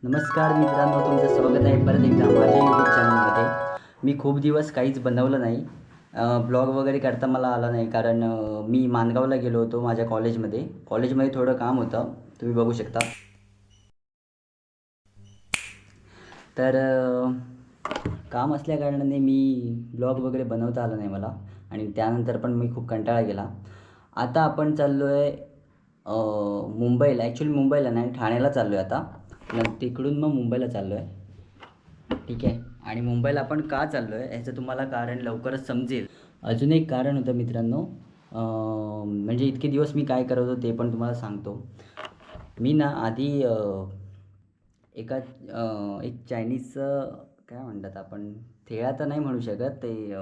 नमस्कार मित्रांनो, तुमचं स्वागत आहे परत एकदा माझ्या यूट्यूब चॅनलमध्ये. मी खूप दिवस काहीच बनवलं नाही, ब्लॉग वगैरे करता मला आला नाही कारण मी माणगावला गेलो होतो माझ्या कॉलेजमध्ये थोडं काम होतं, तुम्ही बघू शकता. तर काम असल्याकारणाने मी ब्लॉग वगैरे बनवता आला नाही मला आणि त्यानंतर पण मी खूप कंटाळा गेला. आता आपण चाललो आहे मुंबईला, ॲक्च्युली मुंबईला नाही ठाण्याला चाललो आहे आता. मग तिकडून मग मुंबईला चाललो आहे, ठीक आहे. आणि मुंबईला आपण का चाललो आहे ह्याचं तुम्हाला कारण लवकरच समजेल. अजून एक कारण होतं मित्रांनो, म्हणजे इतके दिवस मी काय करत होतो ते पण तुम्हाला सांगतो. मी ना आधी एका एक चायनीजचं काय म्हणतात आपण, खेळा तर नाही म्हणू शकत ते,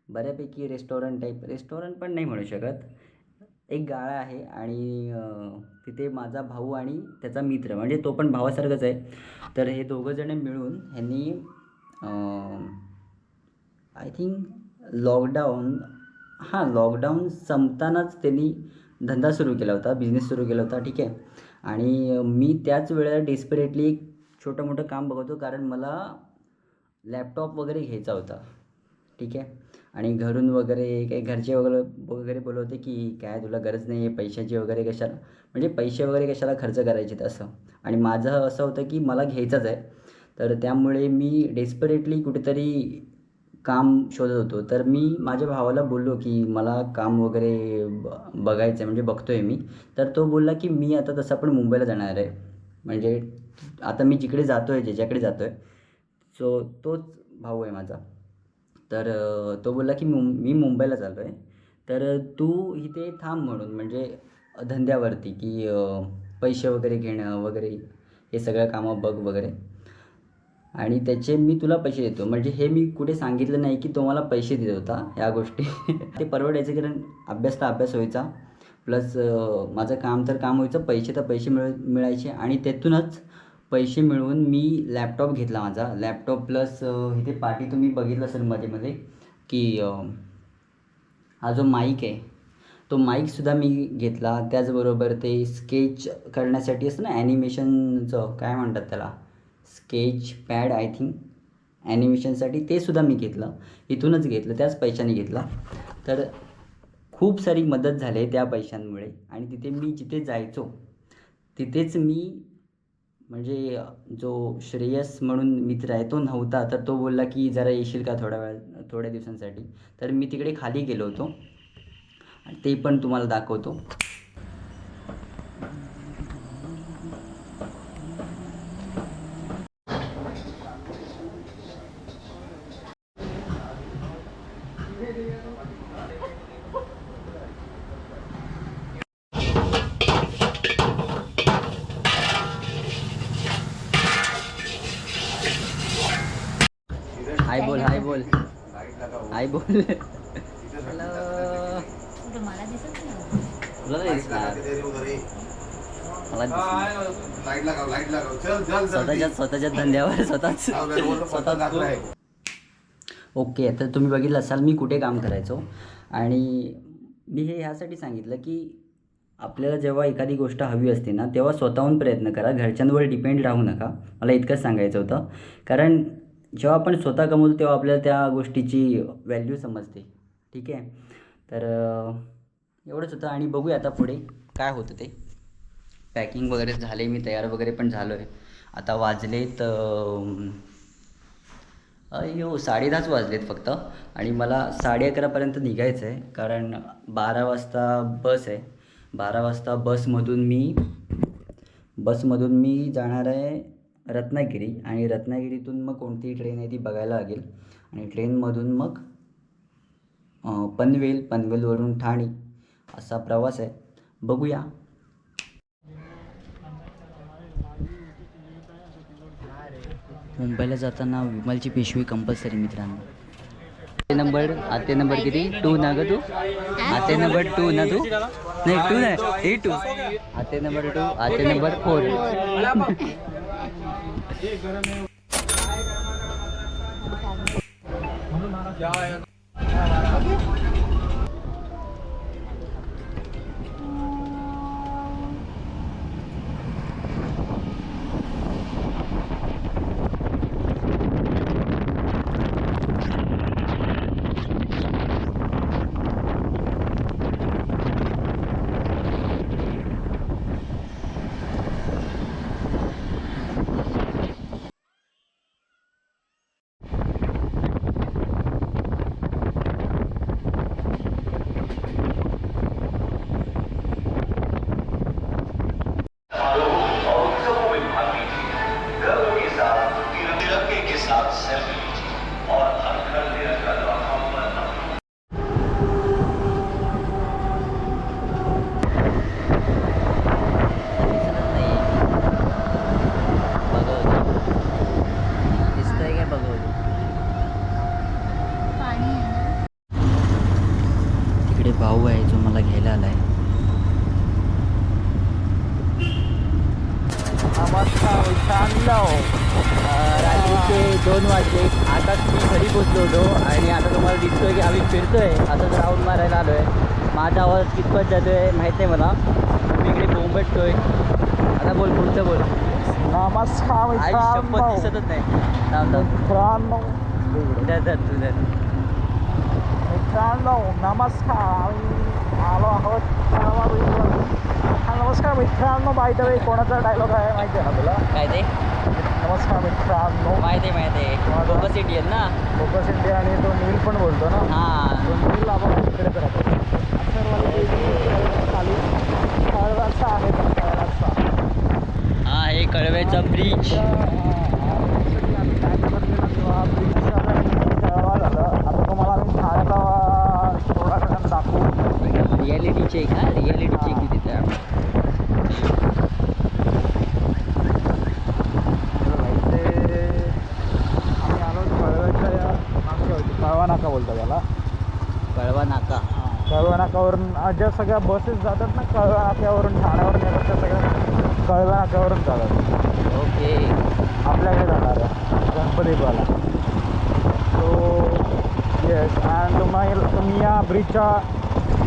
बऱ्यापैकी रेस्टॉरंट पण नाही म्हणू शकत. एक गाळा आहे आणि तिथे माझा भाऊ आणि त्याचा मित्र, म्हणजे तो पण भावासारखाच आहे. तर हे दोघंजण मिळून ह्यांनी आय थिंक लॉकडाऊन संपतानाच त्यांनी धंदा सुरू केला होता, बिझनेस सुरू केला होता, ठीक आहे. आणि मी त्याच वेळेला डेस्परेटली एक छोटं मोठं काम बघतो कारण मला लॅपटॉप वगैरे घ्यायचा होता, ठीक आहे. आणि घरून वगैरे काही घरचे वगैरे बोलवते की काय तुला गरज नाही आहे पैशाची वगैरे, कशाला म्हणजे पैसे वगैरे कशाला खर्च करायचे असं. आणि माझं असं होतं की मला घ्यायचंच आहे. तर त्यामुळे मी डेस्परेटली कुठेतरी काम शोधत होतो. तर मी माझ्या भावाला बोललो की मला काम वगैरे बघायचं आहे, म्हणजे बघतो आहे मी. तर तो बोलला की मी आता तसं पण मुंबईला जाणार आहे, म्हणजे आता मी जिकडे जातो आहे, ज्याच्याकडे जातो आहे, सो तोच भाऊ आहे माझा. तर तो बोलला की मी मुंबईला चाललो आहे, तर तू इथे थांब म्हणून, म्हणजे धंद्यावरती की पैसे वगैरे घेणं वगैरे हे सगळं कामं बघ वगैरे, आणि त्याचे मी तुला पैसे देतो. म्हणजे हे मी कुठे सांगितलं नाही की तो मला पैसे देत होता ह्या गोष्टी. ते परवडायचं कारण अभ्यास तर अभ्यास व्हायचा, प्लस माझं काम तर काम व्हायचं, पैसे तर पैसे मिळायचे. आणि त्यातूनच पैसे मिळवून मी लॅपटॉप घेतला माझा. लॅपटॉप प्लस इथे पाठी तुम्ही बघितलं असेल मध्ये मध्ये की हा जो माईक आहे तो माईकसुद्धा मी घेतला. त्याचबरोबर ते स्केच करण्यासाठी असतं ना ॲनिमेशनचं, काय म्हणतात त्याला, स्केच पॅड आय थिंक, ॲनिमेशनसाठी ते सुद्धा मी घेतलं. इथूनच घेतलं, त्याच पैशाने घेतला. तर खूप सारी मदत झाली त्या पैशांमुळे. आणि तिथे मी जिथे जायचो तिथेच मी, म्हणजे जो श्रेयस म्हणून मित्र आहे तो नव्हता. तर तो बोलला की जरा येशील का थोड्या दिवसांसाठी. तर मी तिकडे खाली गेलो होतो आणि ते पण तुम्हाला दाखवतो. हाय बोल, हाय बोल, हाय बोल. हॅलो. मला दिसत नाही. तुला नाही दिसणार, मला स्वतःच्या धंद्यावर स्वतःच. ओके, तर तुम्ही बघितलं असाल मी कुठे काम करायचो. आणि मी हे ह्यासाठी सांगितलं की आपल्याला जेव्हा एखादी गोष्ट हवी असते ना तेव्हा स्वतःहून प्रयत्न करा, घरच्यांवर डिपेंड राहू नका. मला इतकंच सांगायचं होतं. कारण जेव्हा आपण स्वतः कमवतो तेव्हा आपल्याला त्या गोष्टीची व्हॅल्यू समजते, ठीक आहे. तर एवढंच होतं. आणि बघूया आता पुढे काय होतं ते. पॅकिंग वगैरे झाले, मी तयार वगैरे पण झालो आहे. आता वाजलेत अय्यो 10:30 वाजलेत फक्त. आणि मला 11:30पर्यंत निघायचं आहे कारण 12 वाजता बस आहे. 12 वाजता बसमधून मी जाणार आहे रत्नागिरी. आणि रत्नागिरीतून मग कोणती ट्रेन आहे ती बघायला लागेल. आणि ट्रेनमधून मग पनवेलवरून ठाणे असा प्रवास आहे, बघूया. मुंबईला जाताना विमलची पिशवी कंपल्सरी मित्रांनो. आते नंबर किती, 2 ना ग तू, आते नंबर 2 ना तू, नाही 2 नाही 2, आते नंबर 2, आते नंबर 4. रात्रीचे 2 वाजले. आता मी घरी पोचलो होतो आणि आता तुम्हाला दिसतोय की आम्ही फिरतोय. आता राऊंड मारायला आलो आहे. माझा आवाज कितपत जातोय माहीत नाही मला. मी इकडे बोंबटतोय. आता बोल, पुढचं बोल. नमस्कार आई शपथ दिसतच नाही. मित्रांनो तुझं नमस्कार आलो आहोत. नमस्कार मित्रांनो. बाय द वे कोणाचा डायलॉग आहे माहिती आहे ना तुला? काय ते नमस्कार मित्रांनो. माहिती आहे फोकस इंडियन ना. फोकस इंडिया आणि तो नील पण बोलतो ना. हां तो नील आपण इकडेच राहतो. खाली कळवाचा आहे पण कळवाचा. हा हे कळव्याचा ब्रिज. आता तुम्हाला आम्ही ठाण्याचा थोडा क्षण दाखवू. Reality check. हा रियालिटी चेक आहे तिथे. आम्ही आलो कळव्याच्या या मागच्या होती कळवा नाका बोलतो त्याला. कळवा नाका. कळवा नाकावरून ज्या सगळ्या बसेस जातात ना कळवा नाक्यावरून ठाण्यावरून येतात त्या सगळ्या कळवा नाक्यावरून जातात. ओके. आपल्याकडे जाणार आहे गणपतीवाला. So yes. अँड तुम्ही या ब्रिजच्या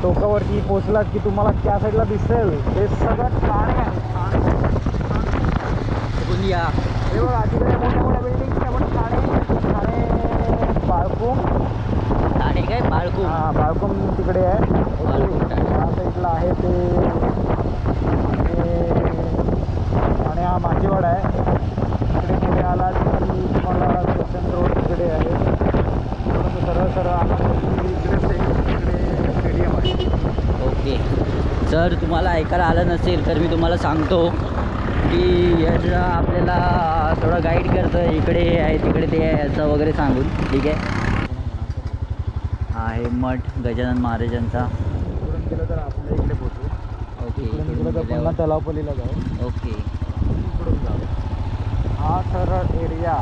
टोकावरती पोचलात की तुम्हाला त्या साईडला दिसेल हे सगळं ठाणे आहे. या हे बघा तिकडे मोठ्या मोठ्या बिल्डिंग पण ठाणे बाळकूम. ठाणे काय बाळकूम. हां बाळकूम तिकडे आहे. बाळकूम ठाणे. या साईडला आहे ते आणि हा माचीवाडा आहे. तिकडे पुढे आला की तुम्हाला स्टेशन रोड तिकडे आहे. थोडंसं सरळ सरळ आला इकडे स्टेडियम आहे. ओके. जर तुम्हाला ऐकायला आलं नसेल तर मी तुम्हाला सांगतो की याचा आपल्याला थोडं गाईड करतं. इकडे हे आहे तिकडे ते आहे असं वगैरे सांगून. ठीक आहे. हा आहे मठ गजानन महाराजांचा. इकडून गेलं तर आपल्या इकडे पोचू. ओके. इकडून गेलं तर पुन्हा तलावपल्लीला जाऊ. ओके. इकडून जाऊ. हा सरळ एरिया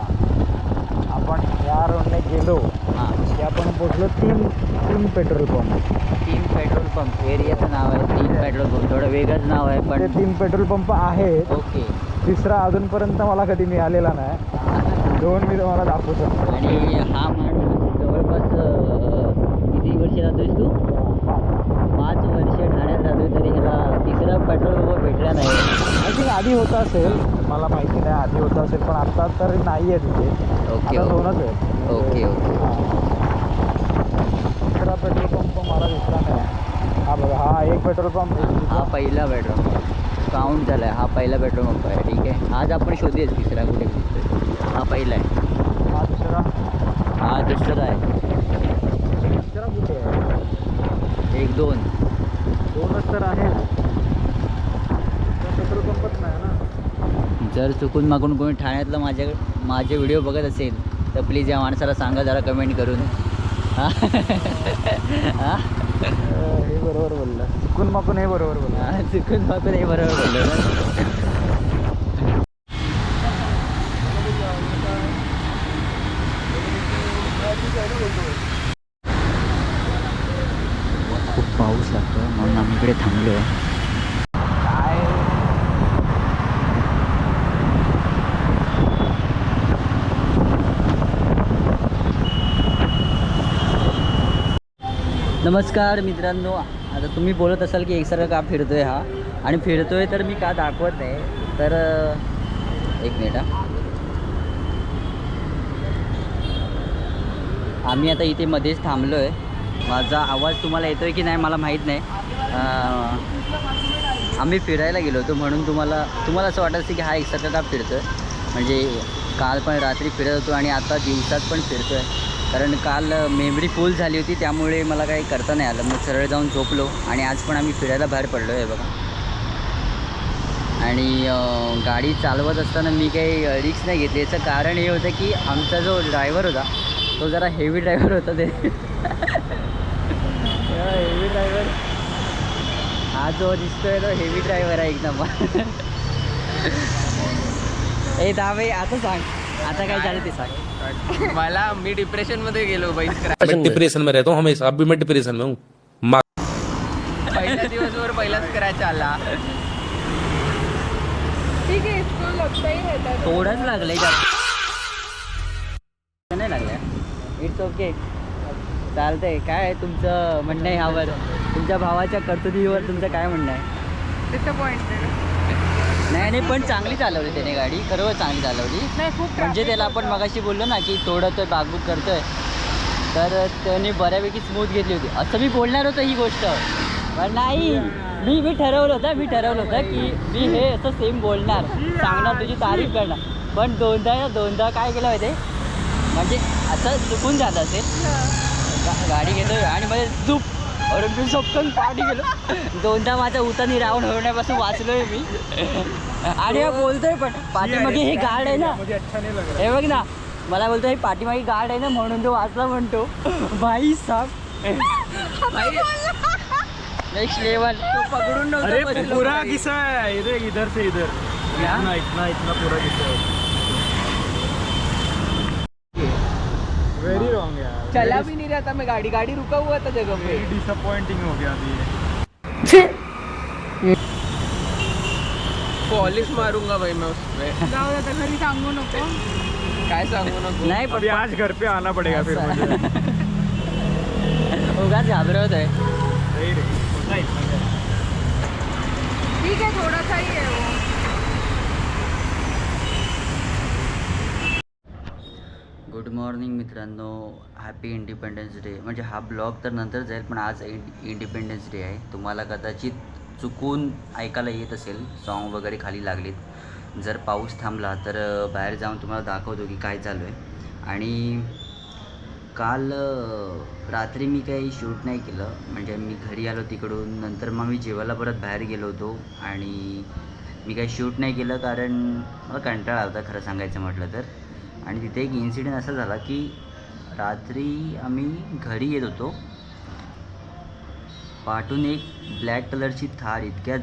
आपण या रोडने गेलो हां की आपण पोचलो तीन पेट्रोल पंप. 3 petrol pump. एरियाचं नाव आहे 3 पेट्रोल पंप. थोडं वेगळंच नाव आहे ते पण 3 पेट्रोल पंप आहेत. ओके. तिसरा अजूनपर्यंत मला कधी मिळालेला नाही. 2 मी तुम्हाला दाखवू शकतो. आणि हा माणूस जवळपास किती वर्ष राहतोयस तू? 5 वर्ष ठाण्यात राहतोय तरी ह्याला तिसरा पेट्रोल पंप भेटला नाही. आय थिंक आधी होता असेल, मला माहिती नाही आधी होता असेल पण आता तर नाही आहे तिथे. ओके आता 2च आहे. Okay okay. तिसरा पेट्रोल पंप मला दिसला नाही. हा बघा हा एक पेट्रोल पंप. हा पहिला पेट्रोल काउंट झाला आहे. हा पहिला पेट्रोल पंप आहे. ठीक आहे. आज आपण शोधूयाच तिसरा कुठे दिसतोय. हा पहिला आहे. हा दुसरा. हा दुसरा आहे. दुसरा कुठे आहे? 1 2 2च तर आहे. पेट्रोल पंपच नाही ना. जर चुकून मागून कोणी ठाण्यातलं माझे व्हिडिओ बघत असेल तर प्लीज या माणसाला सांगा जरा कमेंट करून. हां हां हे बरोबर बोललं. चुकून माकून हे बरोबर बोललं. हां चुकून मागून हे बरोबर बोललो ना. खूप पाऊस लागतो म्हणून आम्ही इकडे थांबलो आहे. नमस्कार मित्रांनो. आता तुम्ही बोलत असाल की एकसारखं का फिरतोय हा. आणि फिरतोय तर मी का दाखवत नाही तर 1 मिनिट हा. आम्ही आता इथे मध्येच थांबलो आहे. माझा आवाज तुम्हाला येतो आहे की नाही मला माहीत नाही. आम्ही फिरायला गेलो होतो म्हणून तुम्हाला असं वाटत असेल की हा एकसारखं का फिरतो आहे. म्हणजे काल पण रात्री फिरत होतो आणि आता दिवसात पण फिरतो आहे. कारण काल मेमरी फुल झाली होती त्यामुळे मला काही करता नाही आलं. मग सरळ जाऊन झोपलो आणि आज पण आम्ही फिरायला बाहेर पडलो आहे बघा. आणि गाडी चालवत असताना मी काही रिक्स नाही घेतली. याचं कारण हे होतं की आमचा जो ड्रायव्हर होता तो जरा हेवी ड्रायव्हर होता. ते हेवी ड्रायव्हर हा जो दिसतोय तो हेवी ड्रायव्हर आहे एकदम. ए दावे आता सांग आता काय झालं ते सांग. मला मी डिप्रेशन मध्ये गेलो बाईक मैं डिप्रेशन में रहता हूँ हमेशा. अभी मैं डिप्रेशन में हूँ. पहिल्या दिवसभर पहिलाच क्रॅच आला. ठीक है इसको लगता ही रहता है थोडंच लागलंय जास्त नाही लागलं इट्स ओके चालतंय. काय आहे तुमचं म्हणणं आहे ह्यावर? तुमच्या भावाच्या कर्तृत्वावर तुमचं काय म्हणणं आहे? डिसअपॉइंटेड. नाही पण चांगली चालवली त्याने गाडी, खरोखर चांगली चालवली. नाही खूप म्हणजे त्याला आपण मगाशी बोललो ना की थोडं तो बागबुक करतोय, तर त्याने बऱ्यापैकी स्मूथ घेतली होती असं मी बोलणार होतं ही गोष्ट. पण नाही, मी ठरवलं होतं की मी हे असं सेम बोलणार, सांगणार, तुझी तारीफ करणार. पण दोनदा काय केलं माहिती आहे, म्हणजे असं चुकून जात असेल, गाडी घेतोय आणि मध्ये चूप अरे मी झोपकन गाडी गेलो. दोनदा माझा उतानी राऊंड होण्यापासून वाचलोय मी. आणि हे बोलतोय पण पाठीमागे हे गार्ड आहे ना, हे बघ ना, मला बोलतो हे पाठीमागे गार्ड आहे ना म्हणून तो वाचला म्हणतो. भाई साहब नेक्स्ट लेवल. तो पकडून नव्हता पूरा किस्सा है इधर से इधर. इतना पूरा किस्सा है. वेरी रॉन्ग यार. चला भी नहीं रहा था मैं, गाड़ी रुका हुआ था जगह पे. वेरी डिसअपॉइंटिंग हो गया अभी. पॉलिश मारूंगा भाई मैं उसपे. जाऊ दे आता घरी सांगू नको. काय सांगू नको. नाही अभी आज घर पे आना पड़ेगा फिर मुझे. उगाच घाबरवत आहे. नहीं रे, उतना इतना क्या. ठीक है थोड़ा सा ही है वो. गुड मॉर्निंग मित्रांनो, हॅपी इंडिपेंडन्स डे. म्हणजे हा ब्लॉग तर नंतर जाईल, पण आज इंडिपेंडन्स डे आहे. तुम्हाला कदाचित चुकून ऐकायला येत असेल, सॉन्ग वगैरे खाली लागलीत. जर पाऊस थांबला तर बाहेर जाऊन तुम्हाला दाखवतो की काय चालू आहे. आणि काल रात्री मी काही शूट नाही केलं, म्हणजे मी घरी आलो तिकडून, नंतर मग मी जेवायला परत बाहेर गेलो होतो आणि मी काही शूट नाही केलं कारण मला कंटाळा होता खरं सांगायचं म्हटलं तर. आणि तिथे एक इन्सिडेंट असा झाला की रात्री आम्ही घरी येत होतो, पाठून एक ब्लॅक कलरची थार इतक्या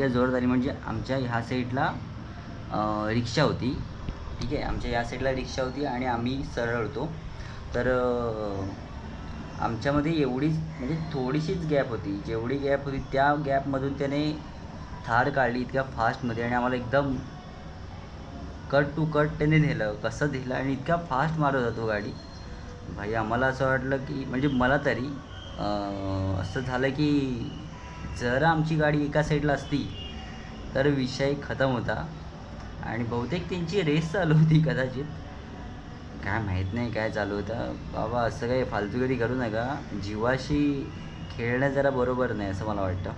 जोरात आली, म्हणजे आमच्या ह्या साईडला रिक्षा होती, ठीक आहे, आमच्या या साईडला रिक्षा होती आणि आम्ही सरळ होतो. तर आमच्यामध्ये एवढीच म्हणजे थोडीशीच गॅप होती, जेवढी गॅप होती त्या गॅपमधून त्याने थार काढली इतक्या फास्टमध्ये आणि आम्हाला एकदम कट टू कट त्याने नेलं. कसं दिलं आणि इतका फास्ट मारत होता तो गाडी. भाई आम्हाला असं वाटलं की, म्हणजे मला तरी असं झालं की जर आमची गाडी एका साईडला असती तर विषय खतम होता. आणि बहुतेक त्यांची रेस चालू होती कदाचित, काय माहीत नाही काय चालू होतं. बाबा असं काही फालतू कधी करू नका, जीवाशी खेळणं जरा बरोबर नाही असं मला वाटतं.